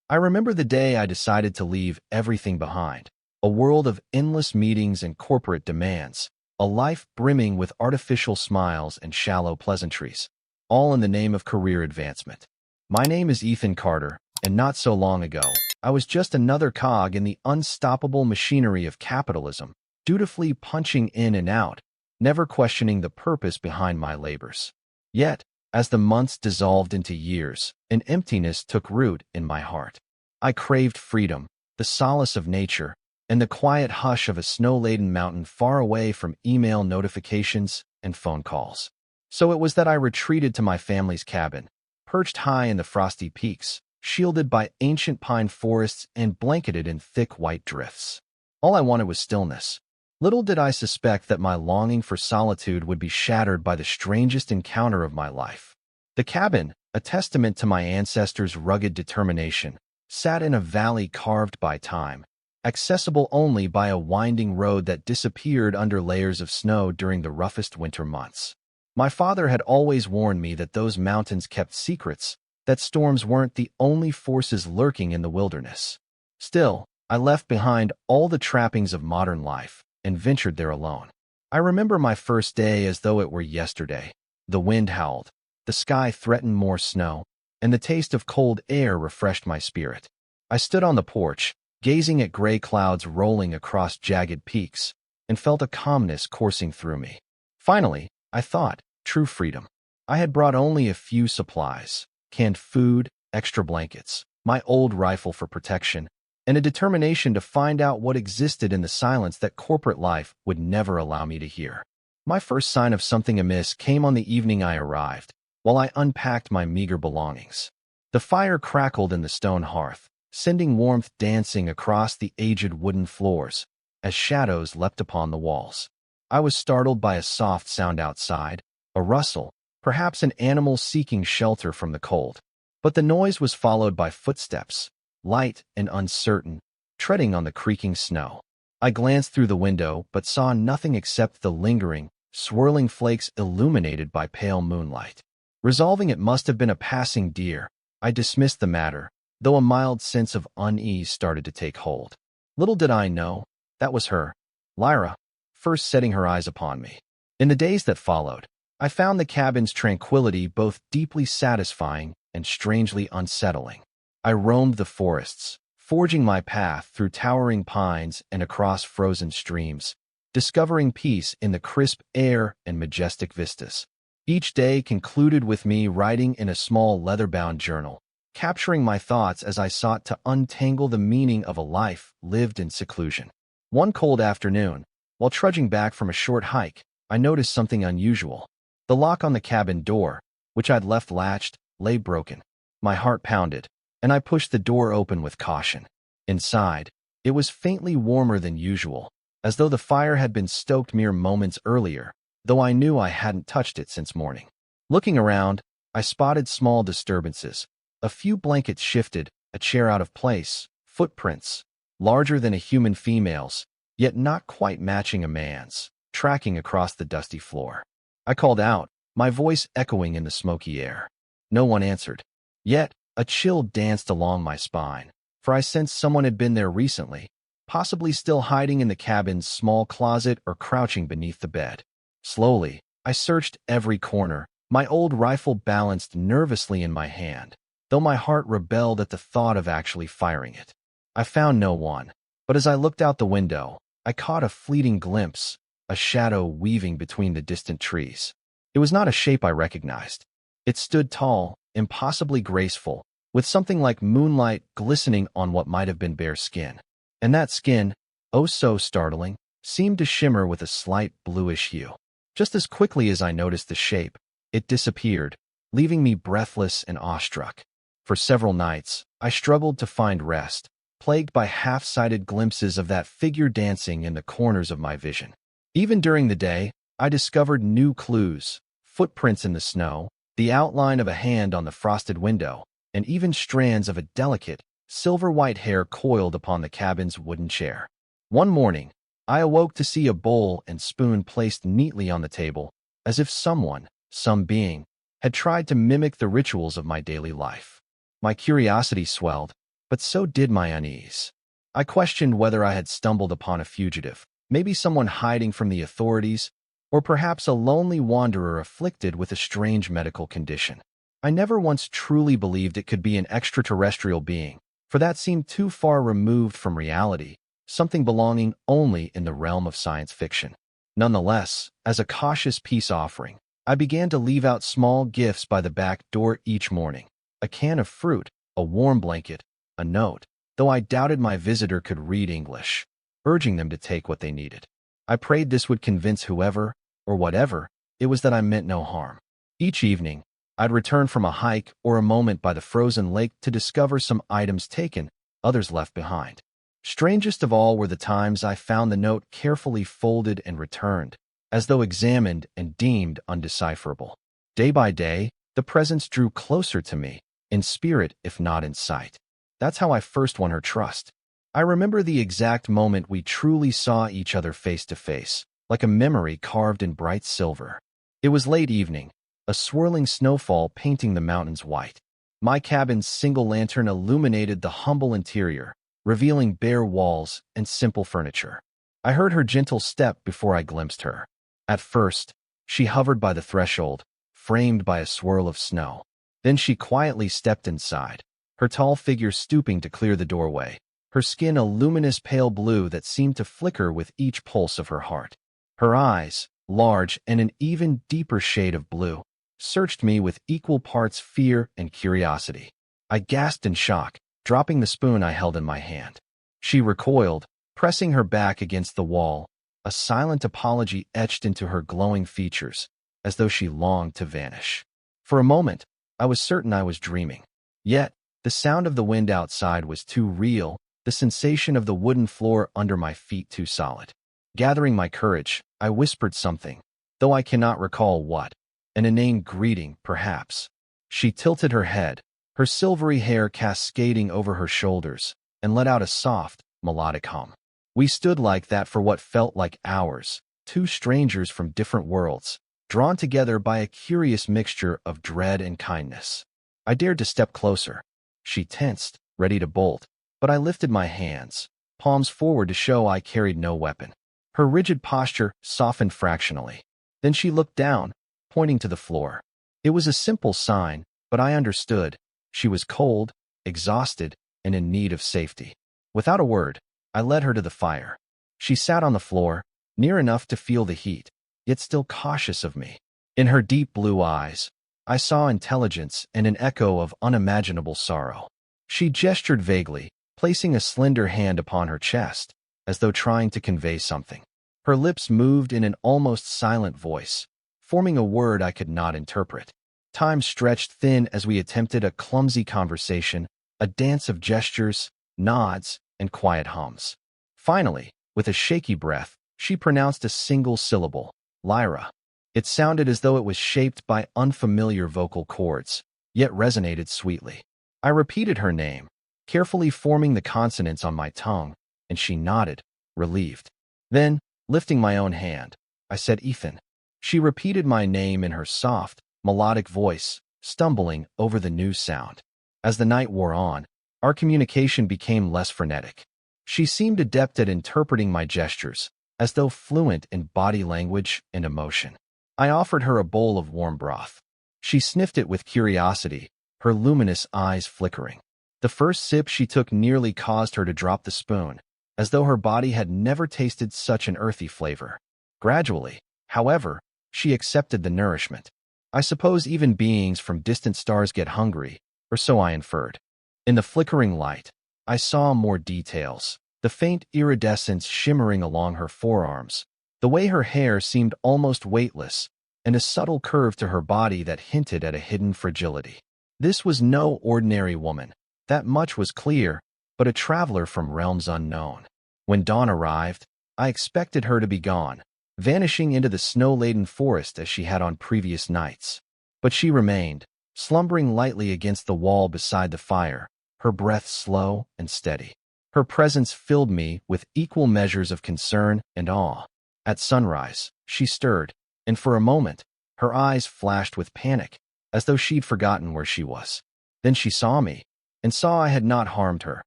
I remember the day I decided to leave everything behind. A world of endless meetings and corporate demands. A life brimming with artificial smiles and shallow pleasantries. All in the name of career advancement. My name is Ethan Carter, and not so long ago, I was just another cog in the unstoppable machinery of capitalism, dutifully punching in and out, never questioning the purpose behind my labors. Yet, as the months dissolved into years, an emptiness took root in my heart. I craved freedom, the solace of nature, and the quiet hush of a snow-laden mountain far away from email notifications and phone calls. So it was that I retreated to my family's cabin, perched high in the frosty peaks, shielded by ancient pine forests and blanketed in thick white drifts. All I wanted was stillness. Little did I suspect that my longing for solitude would be shattered by the strangest encounter of my life. The cabin, a testament to my ancestors' rugged determination, sat in a valley carved by time, accessible only by a winding road that disappeared under layers of snow during the roughest winter months. My father had always warned me that those mountains kept secrets, that storms weren't the only forces lurking in the wilderness. Still, I left behind all the trappings of modern life and ventured there alone. I remember my first day as though it were yesterday. The wind howled, the sky threatened more snow, and the taste of cold air refreshed my spirit. I stood on the porch, gazing at gray clouds rolling across jagged peaks, and felt a calmness coursing through me. Finally, I thought, true freedom. I had brought only a few supplies, canned food, extra blankets, my old rifle for protection, and a determination to find out what existed in the silence that corporate life would never allow me to hear. My first sign of something amiss came on the evening I arrived, while I unpacked my meager belongings. The fire crackled in the stone hearth, sending warmth dancing across the aged wooden floors, as shadows leapt upon the walls. I was startled by a soft sound outside, a rustle, perhaps an animal seeking shelter from the cold. But the noise was followed by footsteps, light and uncertain, treading on the creaking snow. I glanced through the window but saw nothing except the lingering, swirling flakes illuminated by pale moonlight. Resolving it must have been a passing deer, I dismissed the matter, though a mild sense of unease started to take hold. Little did I know, that was her, Lyra, first setting her eyes upon me. In the days that followed, I found the cabin's tranquility both deeply satisfying and strangely unsettling. I roamed the forests, forging my path through towering pines and across frozen streams, discovering peace in the crisp air and majestic vistas. Each day concluded with me writing in a small leather-bound journal, capturing my thoughts as I sought to untangle the meaning of a life lived in seclusion. One cold afternoon, while trudging back from a short hike, I noticed something unusual. The lock on the cabin door, which I'd left latched, lay broken. My heart pounded, and I pushed the door open with caution. Inside, it was faintly warmer than usual, as though the fire had been stoked mere moments earlier, though I knew I hadn't touched it since morning. Looking around, I spotted small disturbances. A few blankets shifted, a chair out of place, footprints, larger than a human female's, yet not quite matching a man's, tracking across the dusty floor. I called out, my voice echoing in the smoky air. No one answered. Yet, a chill danced along my spine, for I sensed someone had been there recently, possibly still hiding in the cabin's small closet or crouching beneath the bed. Slowly, I searched every corner, my old rifle balanced nervously in my hand, though my heart rebelled at the thought of actually firing it. I found no one, but as I looked out the window, I caught a fleeting glimpse, a shadow weaving between the distant trees. It was not a shape I recognized. It stood tall, impossibly graceful, with something like moonlight glistening on what might have been bare skin. And that skin, oh so startling, seemed to shimmer with a slight bluish hue. Just as quickly as I noticed the shape, it disappeared, leaving me breathless and awestruck. For several nights, I struggled to find rest, plagued by half-sighted glimpses of that figure dancing in the corners of my vision. Even during the day, I discovered new clues, footprints in the snow, the outline of a hand on the frosted window, and even strands of a delicate, silver-white hair coiled upon the cabin's wooden chair. One morning, I awoke to see a bowl and spoon placed neatly on the table, as if someone, some being, had tried to mimic the rituals of my daily life. My curiosity swelled, but so did my unease. I questioned whether I had stumbled upon a fugitive, maybe someone hiding from the authorities, or perhaps a lonely wanderer afflicted with a strange medical condition. I never once truly believed it could be an extraterrestrial being, for that seemed too far removed from reality, something belonging only in the realm of science fiction. Nonetheless, as a cautious peace offering, I began to leave out small gifts by the back door each morning: a can of fruit, a warm blanket, a note, though I doubted my visitor could read English, urging them to take what they needed. I prayed this would convince whoever, or whatever, it was that I meant no harm. Each evening, I'd return from a hike or a moment by the frozen lake to discover some items taken, others left behind. Strangest of all were the times I found the note carefully folded and returned, as though examined and deemed undecipherable. Day by day, the presence drew closer to me, in spirit if not in sight. That's how I first won her trust. I remember the exact moment we truly saw each other face to face, like a memory carved in bright silver. It was late evening, a swirling snowfall painting the mountains white. My cabin's single lantern illuminated the humble interior, revealing bare walls and simple furniture. I heard her gentle step before I glimpsed her. At first, she hovered by the threshold, framed by a swirl of snow. Then she quietly stepped inside, her tall figure stooping to clear the doorway, her skin a luminous pale blue that seemed to flicker with each pulse of her heart. Her eyes, large and an even deeper shade of blue, searched me with equal parts fear and curiosity. I gasped in shock, dropping the spoon I held in my hand. She recoiled, pressing her back against the wall, a silent apology etched into her glowing features, as though she longed to vanish. For a moment, I was certain I was dreaming. Yet, the sound of the wind outside was too real, the sensation of the wooden floor under my feet too solid. Gathering my courage, I whispered something, though I cannot recall what. An inane greeting, perhaps. She tilted her head, her silvery hair cascading over her shoulders, and let out a soft, melodic hum. We stood like that for what felt like hours, two strangers from different worlds, drawn together by a curious mixture of dread and kindness. I dared to step closer. She tensed, ready to bolt, but I lifted my hands, palms forward to show I carried no weapon. Her rigid posture softened fractionally. Then she looked down, pointing to the floor. It was a simple sign, but I understood. She was cold, exhausted, and in need of safety. Without a word, I led her to the fire. She sat on the floor, near enough to feel the heat, yet still cautious of me. In her deep blue eyes, I saw intelligence and an echo of unimaginable sorrow. She gestured vaguely, placing a slender hand upon her chest, as though trying to convey something. Her lips moved in an almost silent voice, forming a word I could not interpret. Time stretched thin as we attempted a clumsy conversation, a dance of gestures, nods, and quiet hums. Finally, with a shaky breath, she pronounced a single syllable: Lyra. It sounded as though it was shaped by unfamiliar vocal cords, yet resonated sweetly. I repeated her name, carefully forming the consonants on my tongue, and she nodded, relieved. Then, lifting my own hand, I said Ethan. She repeated my name in her soft, melodic voice, stumbling over the new sound. As the night wore on, our communication became less frenetic. She seemed adept at interpreting my gestures, as though fluent in body language and emotion. I offered her a bowl of warm broth. She sniffed it with curiosity, her luminous eyes flickering. The first sip she took nearly caused her to drop the spoon, as though her body had never tasted such an earthy flavor. Gradually, however, she accepted the nourishment. I suppose even beings from distant stars get hungry, or so I inferred. In the flickering light, I saw more details, the faint iridescence shimmering along her forearms, the way her hair seemed almost weightless, and a subtle curve to her body that hinted at a hidden fragility. This was no ordinary woman, that much was clear, but a traveler from realms unknown. When dawn arrived, I expected her to be gone, vanishing into the snow-laden forest as she had on previous nights. But she remained, slumbering lightly against the wall beside the fire, her breath slow and steady. Her presence filled me with equal measures of concern and awe. At sunrise, she stirred, and for a moment, her eyes flashed with panic, as though she'd forgotten where she was. Then she saw me, and saw I had not harmed her,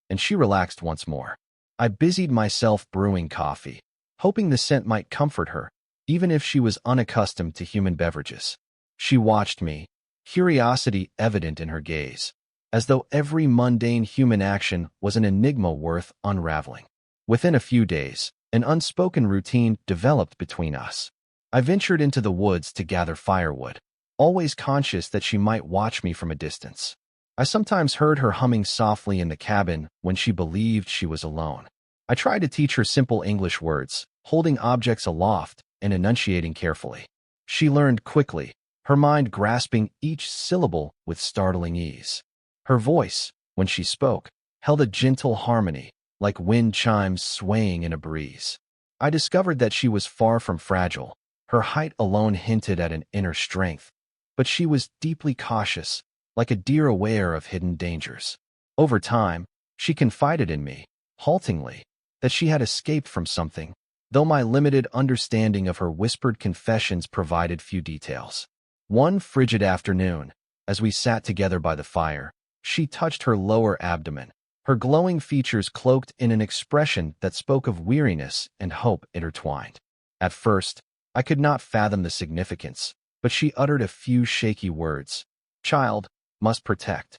and she relaxed once more. I busied myself brewing coffee, hoping the scent might comfort her, even if she was unaccustomed to human beverages. She watched me, curiosity evident in her gaze, as though every mundane human action was an enigma worth unraveling. Within a few days, an unspoken routine developed between us. I ventured into the woods to gather firewood, always conscious that she might watch me from a distance. I sometimes heard her humming softly in the cabin when she believed she was alone. I tried to teach her simple English words, holding objects aloft and enunciating carefully. She learned quickly, her mind grasping each syllable with startling ease. Her voice, when she spoke, held a gentle harmony, like wind chimes swaying in a breeze. I discovered that she was far from fragile. Her height alone hinted at an inner strength, but she was deeply cautious, like a deer aware of hidden dangers. Over time, she confided in me, haltingly, that she had escaped from something, though my limited understanding of her whispered confessions provided few details. One frigid afternoon, as we sat together by the fire, she touched her lower abdomen, her glowing features cloaked in an expression that spoke of weariness and hope intertwined. At first, I could not fathom the significance, but she uttered a few shaky words. "Child, must protect."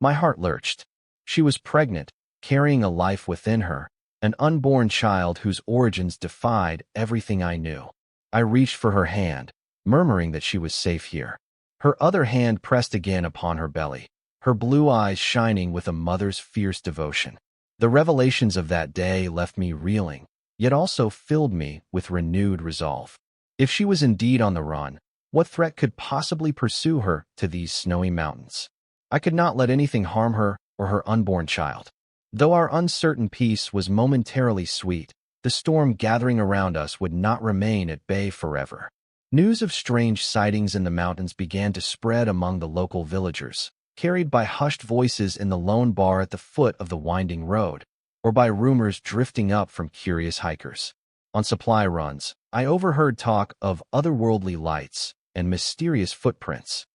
My heart lurched. She was pregnant, carrying a life within her, an unborn child whose origins defied everything I knew. I reached for her hand, murmuring that she was safe here. Her other hand pressed again upon her belly, her blue eyes shining with a mother's fierce devotion. The revelations of that day left me reeling, yet also filled me with renewed resolve. If she was indeed on the run, what threat could possibly pursue her to these snowy mountains? I could not let anything harm her or her unborn child. Though our uncertain peace was momentarily sweet, the storm gathering around us would not remain at bay forever. News of strange sightings in the mountains began to spread among the local villagers, carried by hushed voices in the lone bar at the foot of the winding road, or by rumors drifting up from curious hikers. On supply runs, I overheard talk of otherworldly lights and mysterious footprints.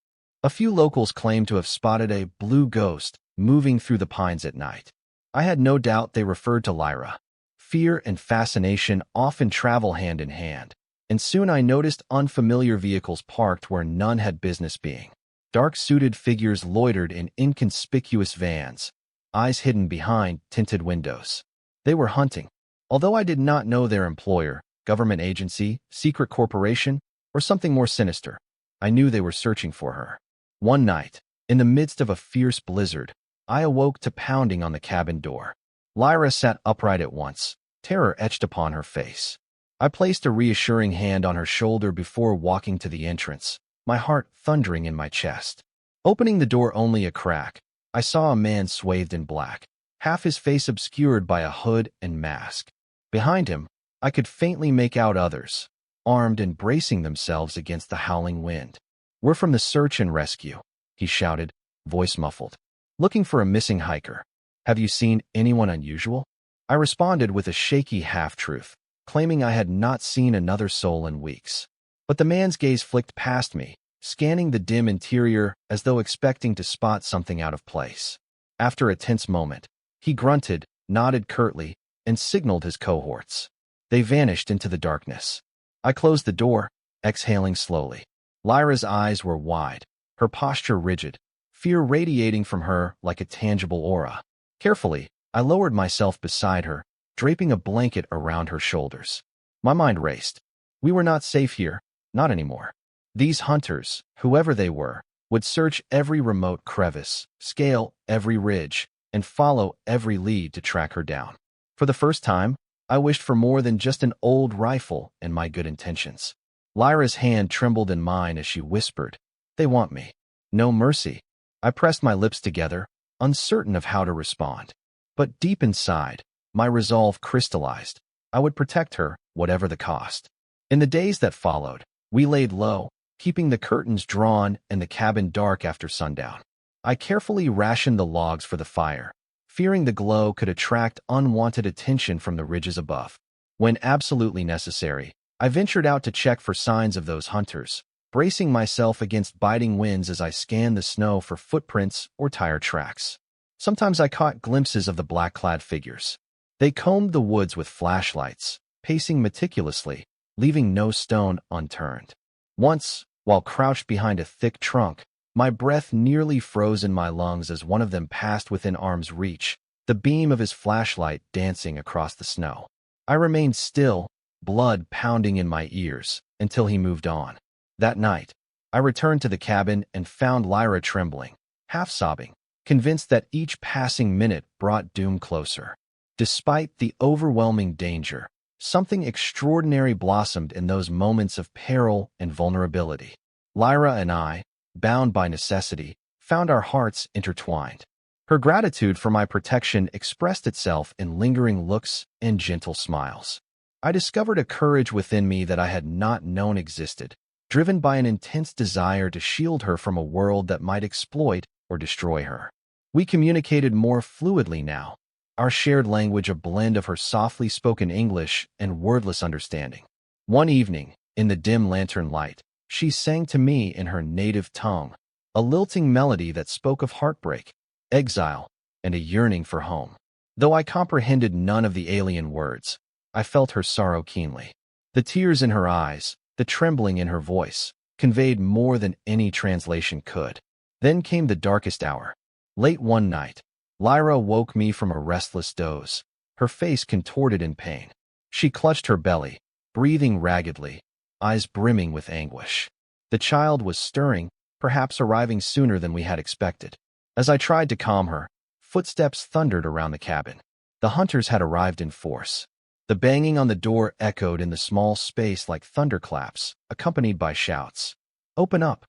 A few locals claimed to have spotted a blue ghost moving through the pines at night. I had no doubt they referred to Lyra. Fear and fascination often travel hand in hand, and soon I noticed unfamiliar vehicles parked where none had business being. Dark-suited figures loitered in inconspicuous vans, eyes hidden behind tinted windows. They were hunting. Although I did not know their employer, government agency, secret corporation, or something more sinister, I knew they were searching for her. One night, in the midst of a fierce blizzard, I awoke to pounding on the cabin door. Lyra sat upright at once, terror etched upon her face. I placed a reassuring hand on her shoulder before walking to the entrance, my heart thundering in my chest. Opening the door only a crack, I saw a man swathed in black, half his face obscured by a hood and mask. Behind him, I could faintly make out others, armed and bracing themselves against the howling wind. "We're from the search and rescue," he shouted, voice muffled. "Looking for a missing hiker. Have you seen anyone unusual?" I responded with a shaky half-truth, claiming I had not seen another soul in weeks. But the man's gaze flicked past me, scanning the dim interior as though expecting to spot something out of place. After a tense moment, he grunted, nodded curtly, and signaled his cohorts. They vanished into the darkness. I closed the door, exhaling slowly. Lyra's eyes were wide, her posture rigid, fear radiating from her like a tangible aura. Carefully, I lowered myself beside her, draping a blanket around her shoulders. My mind raced. We were not safe here, not anymore. These hunters, whoever they were, would search every remote crevice, scale every ridge, and follow every lead to track her down. For the first time, I wished for more than just an old rifle and my good intentions. Lyra's hand trembled in mine as she whispered, "They want me. No mercy." I pressed my lips together, uncertain of how to respond. But deep inside, my resolve crystallized. I would protect her, whatever the cost. In the days that followed, we laid low, keeping the curtains drawn and the cabin dark after sundown. I carefully rationed the logs for the fire, fearing the glow could attract unwanted attention from the ridges above. When absolutely necessary, I ventured out to check for signs of those hunters, bracing myself against biting winds as I scanned the snow for footprints or tire tracks. Sometimes I caught glimpses of the black-clad figures. They combed the woods with flashlights, pacing meticulously, leaving no stone unturned. Once, while crouched behind a thick trunk, my breath nearly froze in my lungs as one of them passed within arm's reach, the beam of his flashlight dancing across the snow. I remained still, blood pounding in my ears, until he moved on. That night, I returned to the cabin and found Lyra trembling, half sobbing, convinced that each passing minute brought doom closer. Despite the overwhelming danger, something extraordinary blossomed in those moments of peril and vulnerability. Lyra and I, bound by necessity, found our hearts intertwined. Her gratitude for my protection expressed itself in lingering looks and gentle smiles. I discovered a courage within me that I had not known existed, driven by an intense desire to shield her from a world that might exploit or destroy her. We communicated more fluidly now, our shared language a blend of her softly spoken English and wordless understanding. One evening, in the dim lantern light, she sang to me in her native tongue, a lilting melody that spoke of heartbreak, exile, and a yearning for home. Though I comprehended none of the alien words, I felt her sorrow keenly. The tears in her eyes, the trembling in her voice, conveyed more than any translation could. Then came the darkest hour. Late one night, Lyra woke me from a restless doze, her face contorted in pain. She clutched her belly, breathing raggedly, eyes brimming with anguish. The child was stirring, perhaps arriving sooner than we had expected. As I tried to calm her, footsteps thundered around the cabin. The hunters had arrived in force. The banging on the door echoed in the small space like thunderclaps, accompanied by shouts. "Open up!"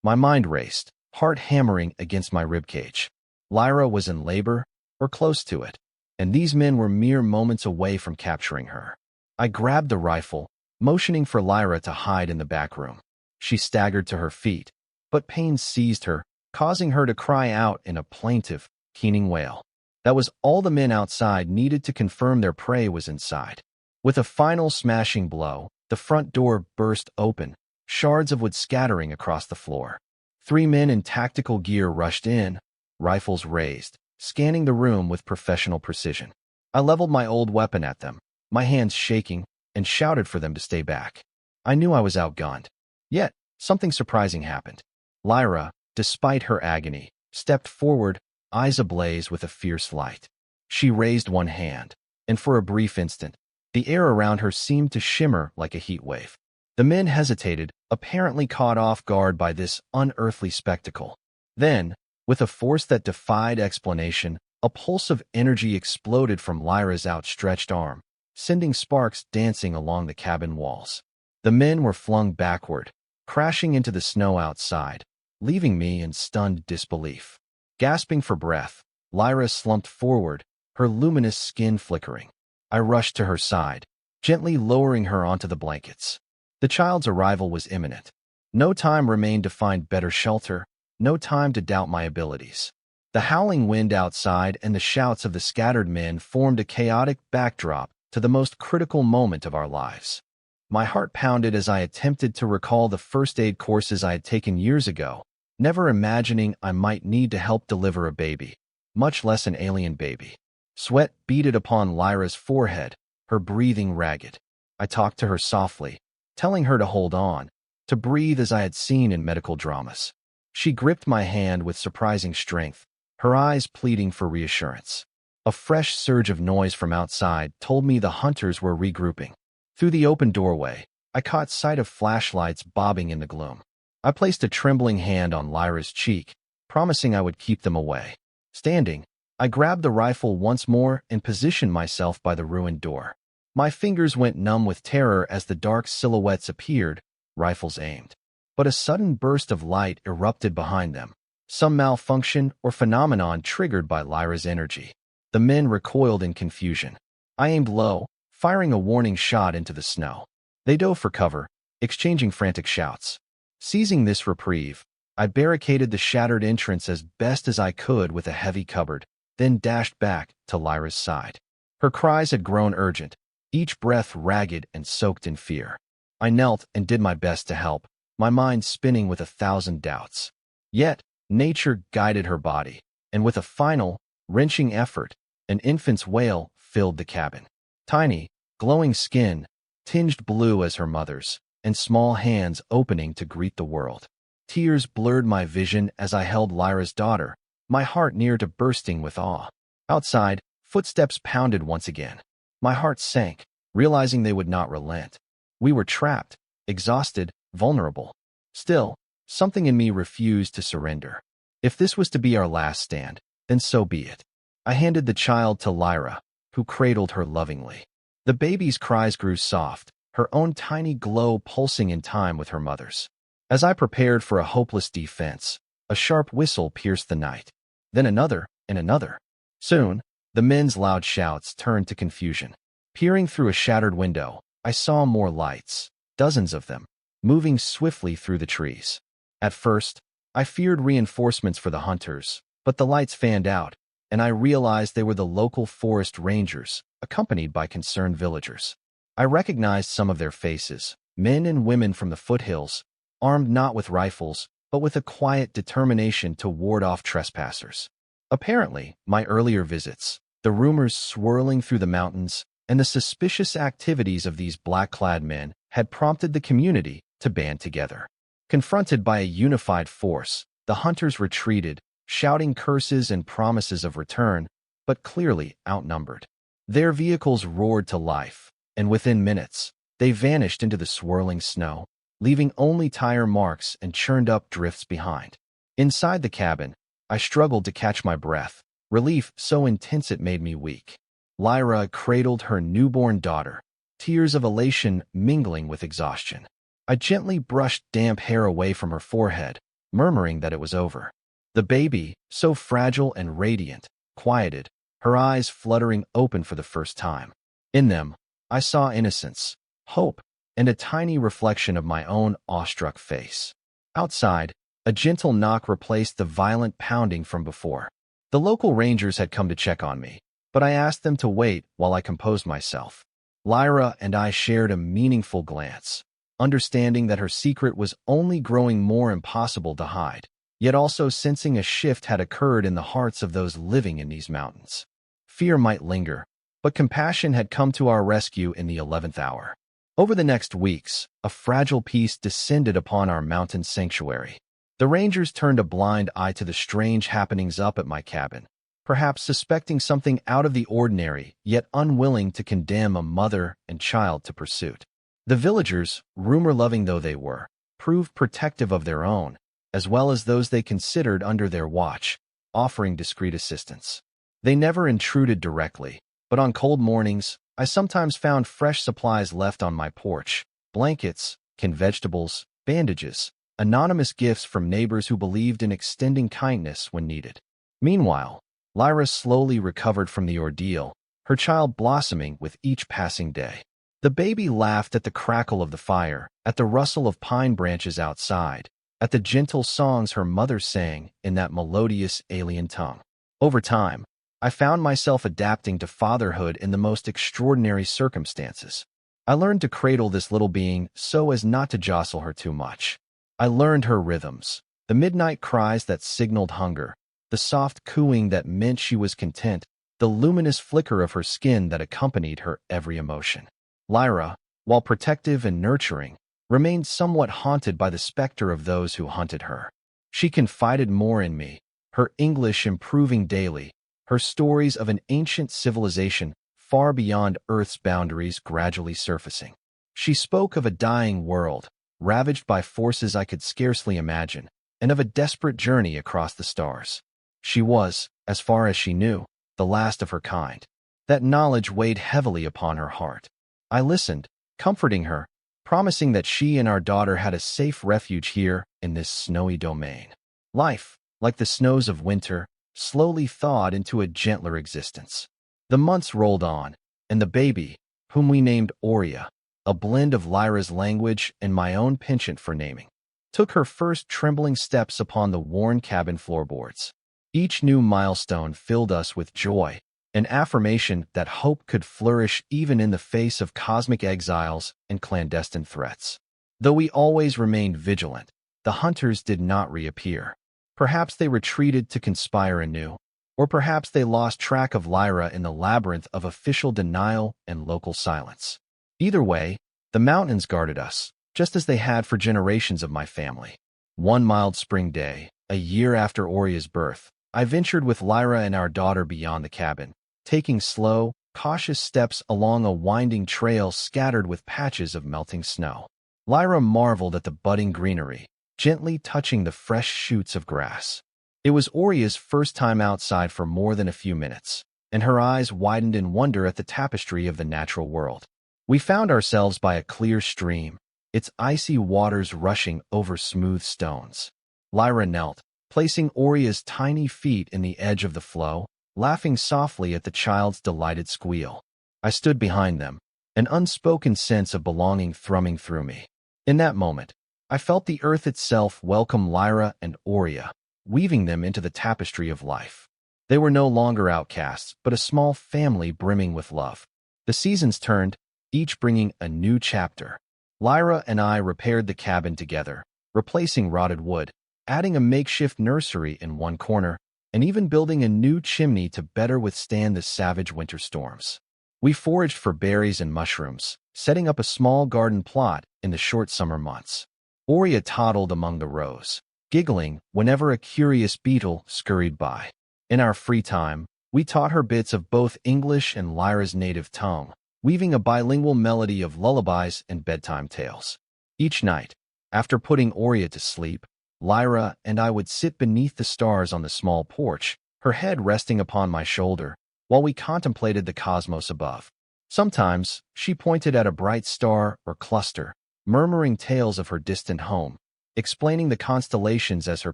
My mind raced, heart hammering against my ribcage. Lyra was in labor, or close to it, and these men were mere moments away from capturing her. I grabbed the rifle, motioning for Lyra to hide in the back room. She staggered to her feet, but pain seized her, causing her to cry out in a plaintive, keening wail. That was all the men outside needed to confirm their prey was inside. With a final smashing blow, the front door burst open, shards of wood scattering across the floor. 3 men in tactical gear rushed in, rifles raised, scanning the room with professional precision. I leveled my old weapon at them, my hands shaking, and shouted for them to stay back. I knew I was outgunned. Yet, something surprising happened. Lyra, despite her agony, stepped forward, eyes ablaze with a fierce light. She raised one hand, and for a brief instant, the air around her seemed to shimmer like a heat wave. The men hesitated, apparently caught off guard by this unearthly spectacle. Then, with a force that defied explanation, a pulse of energy exploded from Lyra's outstretched arm, sending sparks dancing along the cabin walls. The men were flung backward, crashing into the snow outside, leaving me in stunned disbelief. Gasping for breath, Lyra slumped forward, her luminous skin flickering. I rushed to her side, gently lowering her onto the blankets. The child's arrival was imminent. No time remained to find better shelter, no time to doubt my abilities. The howling wind outside and the shouts of the scattered men formed a chaotic backdrop to the most critical moment of our lives. My heart pounded as I attempted to recall the first aid courses I had taken years ago, never imagining I might need to help deliver a baby, much less an alien baby. Sweat beaded upon Lyra's forehead, her breathing ragged. I talked to her softly, telling her to hold on, to breathe as I had seen in medical dramas. She gripped my hand with surprising strength, her eyes pleading for reassurance. A fresh surge of noise from outside told me the hunters were regrouping. Through the open doorway, I caught sight of flashlights bobbing in the gloom. I placed a trembling hand on Lyra's cheek, promising I would keep them away. Standing, I grabbed the rifle once more and positioned myself by the ruined door. My fingers went numb with terror as the dark silhouettes appeared, rifles aimed. But a sudden burst of light erupted behind them, some malfunction or phenomenon triggered by Lyra's energy. The men recoiled in confusion. I aimed low, firing a warning shot into the snow. They dove for cover, exchanging frantic shouts. Seizing this reprieve, I barricaded the shattered entrance as best as I could with a heavy cupboard, then dashed back to Lyra's side. Her cries had grown urgent, each breath ragged and soaked in fear. I knelt and did my best to help, my mind spinning with 1,000 doubts. Yet, nature guided her body, and with a final, Wrenching effort, an infant's wail filled the cabin. Tiny, glowing skin, tinged blue as her mother's, and small hands opening to greet the world. Tears blurred my vision as I held Lyra's daughter, my heart near to bursting with awe. Outside, footsteps pounded once again. My heart sank, realizing they would not relent. We were trapped, exhausted, vulnerable. Still, something in me refused to surrender. If this was to be our last stand, then so be it. I handed the child to Lyra, who cradled her lovingly. The baby's cries grew soft, her own tiny glow pulsing in time with her mother's. As I prepared for a hopeless defense, a sharp whistle pierced the night. Then another, and another. Soon, the men's loud shouts turned to confusion. Peering through a shattered window, I saw more lights, dozens of them, moving swiftly through the trees. At first, I feared reinforcements for the hunters, but the lights fanned out, and I realized they were the local forest rangers, accompanied by concerned villagers. I recognized some of their faces, men and women from the foothills, armed not with rifles, but with a quiet determination to ward off trespassers. Apparently, my earlier visits, the rumors swirling through the mountains, and the suspicious activities of these black-clad men had prompted the community to band together. Confronted by a unified force, the hunters retreated, shouting curses and promises of return, but clearly outnumbered. Their vehicles roared to life, and within minutes, they vanished into the swirling snow, leaving only tire marks and churned-up drifts behind. Inside the cabin, I struggled to catch my breath, relief so intense it made me weak. Lyra cradled her newborn daughter, tears of elation mingling with exhaustion. I gently brushed damp hair away from her forehead, murmuring that it was over. The baby, so fragile and radiant, quieted, her eyes fluttering open for the first time. In them, I saw innocence, hope, and a tiny reflection of my own awestruck face. Outside, a gentle knock replaced the violent pounding from before. The local rangers had come to check on me, but I asked them to wait while I composed myself. Lyra and I shared a meaningful glance, understanding that her secret was only growing more impossible to hide, yet also sensing a shift had occurred in the hearts of those living in these mountains. Fear might linger, but compassion had come to our rescue in the 11th hour. Over the next weeks, a fragile peace descended upon our mountain sanctuary. The rangers turned a blind eye to the strange happenings up at my cabin, perhaps suspecting something out of the ordinary, yet unwilling to condemn a mother and child to pursuit. The villagers, rumor-loving though they were, proved protective of their own, as well as those they considered under their watch, offering discreet assistance. They never intruded directly, but on cold mornings, I sometimes found fresh supplies left on my porch, blankets, canned vegetables, bandages, anonymous gifts from neighbors who believed in extending kindness when needed. Meanwhile, Lyra slowly recovered from the ordeal, her child blossoming with each passing day. The baby laughed at the crackle of the fire, at the rustle of pine branches outside, at the gentle songs her mother sang in that melodious alien tongue. Over time, I found myself adapting to fatherhood in the most extraordinary circumstances. I learned to cradle this little being so as not to jostle her too much. I learned her rhythms, the midnight cries that signaled hunger, the soft cooing that meant she was content, the luminous flicker of her skin that accompanied her every emotion. Lyra, while protective and nurturing, remained somewhat haunted by the specter of those who hunted her. She confided more in me, her English improving daily, her stories of an ancient civilization far beyond Earth's boundaries gradually surfacing. She spoke of a dying world, ravaged by forces I could scarcely imagine, and of a desperate journey across the stars. She was, as far as she knew, the last of her kind. That knowledge weighed heavily upon her heart. I listened, comforting her, promising that she and our daughter had a safe refuge here in this snowy domain. Life, like the snows of winter, slowly thawed into a gentler existence. The months rolled on, and the baby, whom we named Aurea, a blend of Lyra's language and my own penchant for naming, took her first trembling steps upon the worn cabin floorboards. Each new milestone filled us with joy, an affirmation that hope could flourish even in the face of cosmic exiles and clandestine threats. Though we always remained vigilant, the hunters did not reappear. Perhaps they retreated to conspire anew, Or perhaps they lost track of Lyra in the labyrinth of official denial and local silence. Either way, the mountains guarded us, just as they had for generations of my family. One mild spring day, a year after Oria's birth, I ventured with Lyra and our daughter beyond the cabin, taking slow, cautious steps along a winding trail scattered with patches of melting snow. Lyra marveled at the budding greenery, gently touching the fresh shoots of grass. It was Oria's first time outside for more than a few minutes, and her eyes widened in wonder at the tapestry of the natural world. We found ourselves by a clear stream, its icy waters rushing over smooth stones. Lyra knelt, placing Oria's tiny feet in the edge of the flow, laughing softly at the child's delighted squeal. I stood behind them, an unspoken sense of belonging thrumming through me. In that moment, I felt the earth itself welcome Lyra and Oria, weaving them into the tapestry of life. They were no longer outcasts, but a small family brimming with love. The seasons turned, each bringing a new chapter. Lyra and I repaired the cabin together, replacing rotted wood, adding a makeshift nursery in one corner, and even building a new chimney to better withstand the savage winter storms. We foraged for berries and mushrooms, setting up a small garden plot in the short summer months. Oria toddled among the rows, giggling whenever a curious beetle scurried by. In our free time, we taught her bits of both English and Lyra's native tongue, weaving a bilingual melody of lullabies and bedtime tales. Each night, after putting Oria to sleep, Lyra and I would sit beneath the stars on the small porch, her head resting upon my shoulder, while we contemplated the cosmos above. Sometimes, she pointed at a bright star or cluster, murmuring tales of her distant home, explaining the constellations as her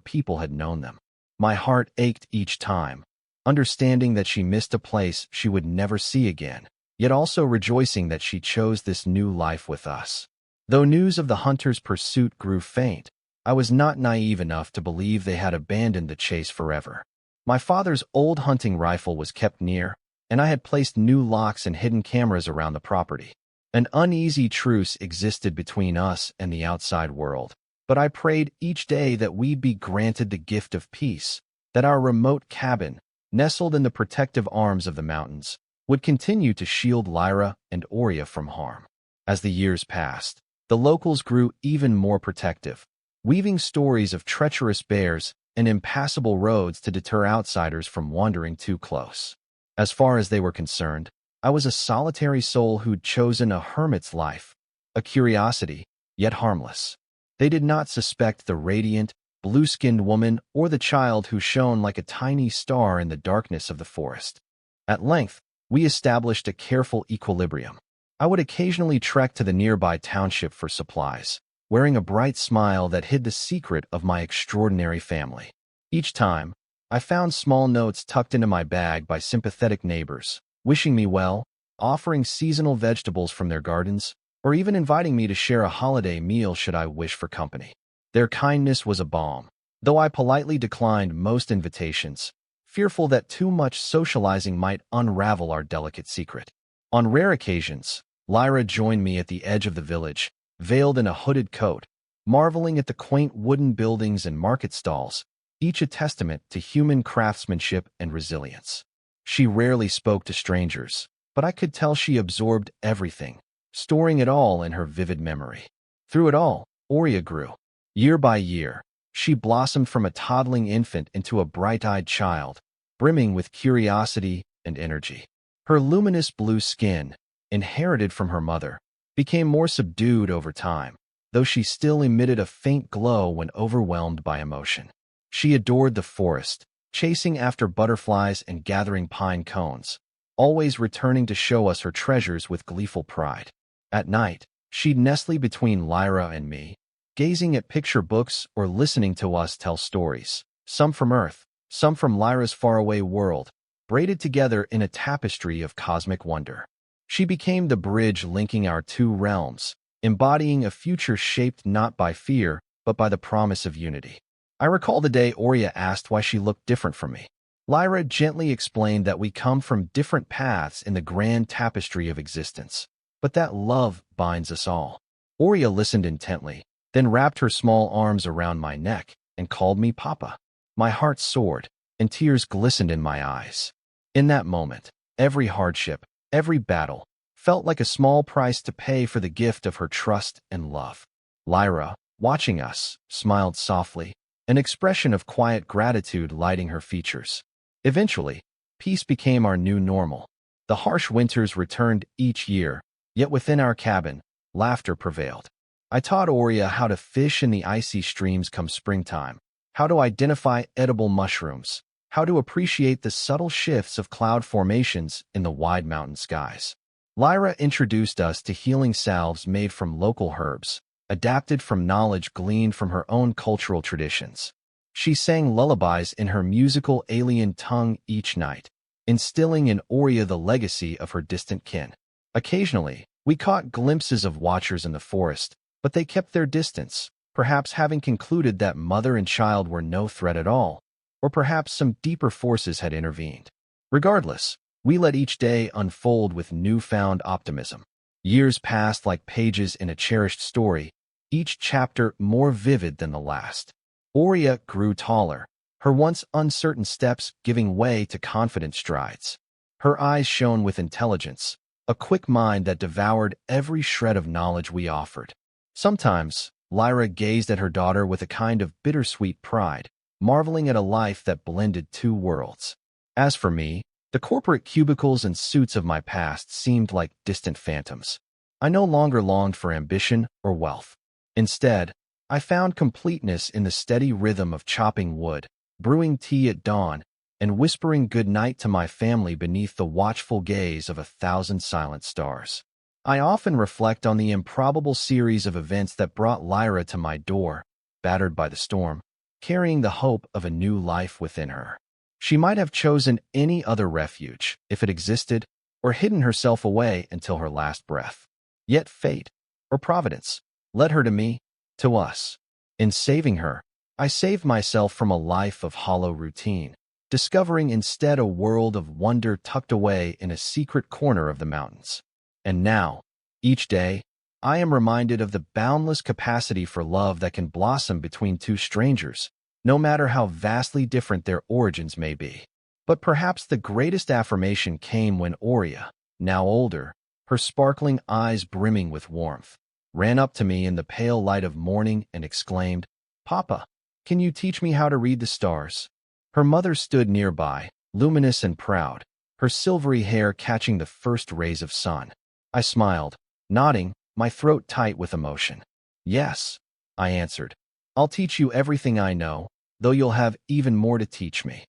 people had known them. My heart ached each time, understanding that she missed a place she would never see again, yet also rejoicing that she chose this new life with us. Though news of the hunter's pursuit grew faint, I was not naive enough to believe they had abandoned the chase forever. My father's old hunting rifle was kept near, and I had placed new locks and hidden cameras around the property. An uneasy truce existed between us and the outside world, but I prayed each day that we'd be granted the gift of peace, that our remote cabin, nestled in the protective arms of the mountains, would continue to shield Lyra and Oria from harm. As the years passed, the locals grew even more protective, weaving stories of treacherous bears and impassable roads to deter outsiders from wandering too close. As far as they were concerned, I was a solitary soul who'd chosen a hermit's life, a curiosity, yet harmless. They did not suspect the radiant, blue-skinned woman or the child who shone like a tiny star in the darkness of the forest. At length, we established a careful equilibrium. I would occasionally trek to the nearby township for supplies, wearing a bright smile that hid the secret of my extraordinary family. Each time, I found small notes tucked into my bag by sympathetic neighbors, wishing me well, offering seasonal vegetables from their gardens, or even inviting me to share a holiday meal should I wish for company. Their kindness was a balm, though I politely declined most invitations, fearful that too much socializing might unravel our delicate secret. On rare occasions, Lyra joined me at the edge of the village, veiled in a hooded coat, marveling at the quaint wooden buildings and market stalls, each a testament to human craftsmanship and resilience. She rarely spoke to strangers, but I could tell she absorbed everything, storing it all in her vivid memory. Through it all, Oria grew. Year by year, she blossomed from a toddling infant into a bright-eyed child, brimming with curiosity and energy. Her luminous blue skin, inherited from her mother, became more subdued over time, though she still emitted a faint glow when overwhelmed by emotion. She adored the forest, chasing after butterflies and gathering pine cones, always returning to show us her treasures with gleeful pride. At night, she'd nestle between Lyra and me, gazing at picture books or listening to us tell stories, some from Earth, some from Lyra's faraway world, braided together in a tapestry of cosmic wonder. She became the bridge linking our two realms, embodying a future shaped not by fear, but by the promise of unity. I recall the day Oria asked why she looked different from me. Lyra gently explained that we come from different paths in the grand tapestry of existence, but that love binds us all. Oria listened intently, then wrapped her small arms around my neck and called me Papa. My heart soared, and tears glistened in my eyes. In that moment, every hardship, every battle, felt like a small price to pay for the gift of her trust and love. Lyra, watching us, smiled softly, an expression of quiet gratitude lighting her features. Eventually, peace became our new normal. The harsh winters returned each year, yet within our cabin, laughter prevailed. I taught Oria how to fish in the icy streams come springtime, how to identify edible mushrooms, how to appreciate the subtle shifts of cloud formations in the wide mountain skies. Lyra introduced us to healing salves made from local herbs, adapted from knowledge gleaned from her own cultural traditions. She sang lullabies in her musical alien tongue each night, instilling in Oria the legacy of her distant kin. Occasionally, we caught glimpses of watchers in the forest, but they kept their distance, perhaps having concluded that mother and child were no threat at all, or perhaps some deeper forces had intervened. Regardless, we let each day unfold with newfound optimism. Years passed like pages in a cherished story, each chapter more vivid than the last. Oria grew taller, her once uncertain steps giving way to confident strides. Her eyes shone with intelligence, a quick mind that devoured every shred of knowledge we offered. Sometimes, Lyra gazed at her daughter with a kind of bittersweet pride, marveling at a life that blended two worlds. As for me, the corporate cubicles and suits of my past seemed like distant phantoms. I no longer longed for ambition or wealth. Instead, I found completeness in the steady rhythm of chopping wood, brewing tea at dawn, and whispering good night to my family beneath the watchful gaze of 1,000 silent stars. I often reflect on the improbable series of events that brought Lyra to my door, battered by the storm, carrying the hope of a new life within her. She might have chosen any other refuge, if it existed, or hidden herself away until her last breath. Yet fate, or providence, led her to me, to us. In saving her, I saved myself from a life of hollow routine, discovering instead a world of wonder tucked away in a secret corner of the mountains. And now, each day, I am reminded of the boundless capacity for love that can blossom between two strangers, no matter how vastly different their origins may be. But perhaps the greatest affirmation came when Oria, now older, her sparkling eyes brimming with warmth, ran up to me in the pale light of morning and exclaimed, "Papa, can you teach me how to read the stars?" Her mother stood nearby, luminous and proud, her silvery hair catching the first rays of sun. I smiled, nodding, my throat tight with emotion. "Yes," I answered. "I'll teach you everything I know, though you'll have even more to teach me."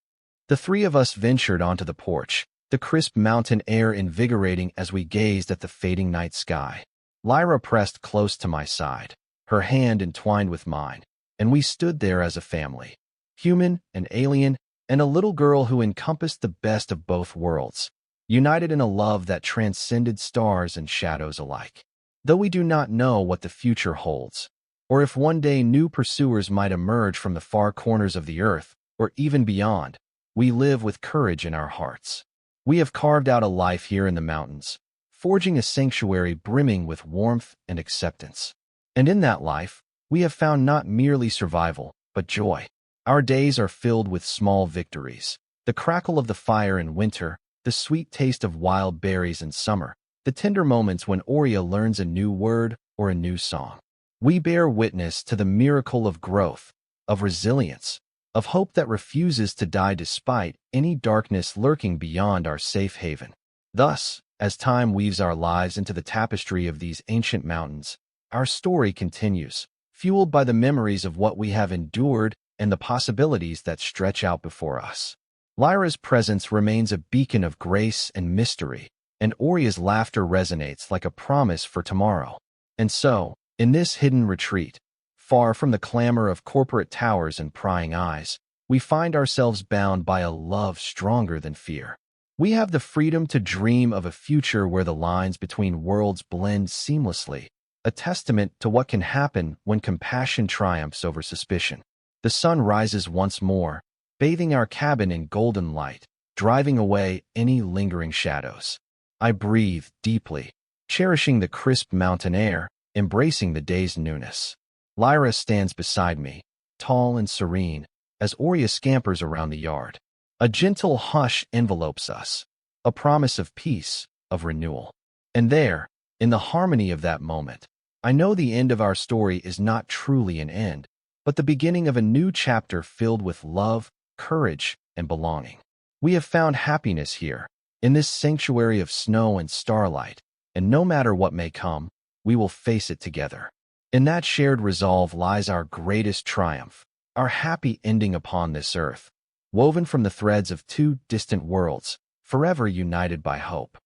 The three of us ventured onto the porch, the crisp mountain air invigorating as we gazed at the fading night sky. Lyra pressed close to my side, her hand entwined with mine, and we stood there as a family, human and alien, and a little girl who encompassed the best of both worlds, united in a love that transcended stars and shadows alike. Though we do not know what the future holds, or if one day new pursuers might emerge from the far corners of the earth, or even beyond, we live with courage in our hearts. We have carved out a life here in the mountains, forging a sanctuary brimming with warmth and acceptance. And in that life, we have found not merely survival, but joy. Our days are filled with small victories, the crackle of the fire in winter, the sweet taste of wild berries in summer, the tender moments when Oria learns a new word or a new song. We bear witness to the miracle of growth, of resilience, of hope that refuses to die despite any darkness lurking beyond our safe haven. Thus, as time weaves our lives into the tapestry of these ancient mountains, our story continues, fueled by the memories of what we have endured and the possibilities that stretch out before us. Lyra's presence remains a beacon of grace and mystery, and Oria's laughter resonates like a promise for tomorrow. And so, in this hidden retreat, far from the clamor of corporate towers and prying eyes, we find ourselves bound by a love stronger than fear. We have the freedom to dream of a future where the lines between worlds blend seamlessly, a testament to what can happen when compassion triumphs over suspicion. The sun rises once more, bathing our cabin in golden light, driving away any lingering shadows. I breathe deeply, cherishing the crisp mountain air, embracing the day's newness. Lyra stands beside me, tall and serene, as Oria scampers around the yard. A gentle hush envelopes us, a promise of peace, of renewal. And there, in the harmony of that moment, I know the end of our story is not truly an end, but the beginning of a new chapter filled with love, courage, and belonging. We have found happiness here, in this sanctuary of snow and starlight, and no matter what may come, we will face it together. In that shared resolve lies our greatest triumph, our happy ending upon this earth, woven from the threads of two distant worlds, forever united by hope.